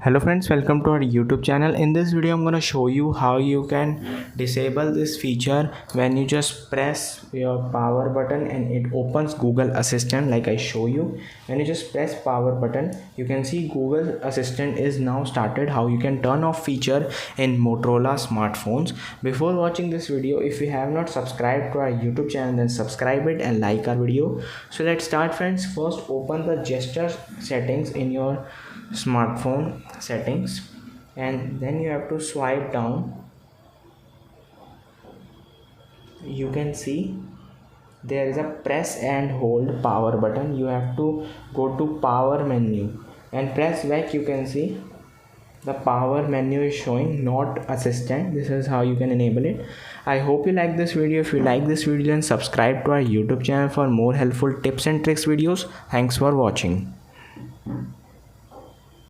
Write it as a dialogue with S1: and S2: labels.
S1: Hello friends, welcome to our YouTube channel. In this video I'm going to show you how you can disable this feature when you just press your power button and it opens Google Assistant like I show you. When you just press power button, you can see Google Assistant is now started. How you can turn off feature in Motorola smartphones. Before watching this video, if you have not subscribed to our YouTube channel, then subscribe it and like our video. So let's start friends. First open the gesture settings in your smartphone settings, and then you have to swipe down. You can see there is a press and hold power button. You have to go to power menu and press back. You can see the power menu is showing, not assistant. This is how you can enable it. I hope you like this video. If you like this video, then subscribe to our YouTube channel for more helpful tips and tricks videos. Thanks for watching.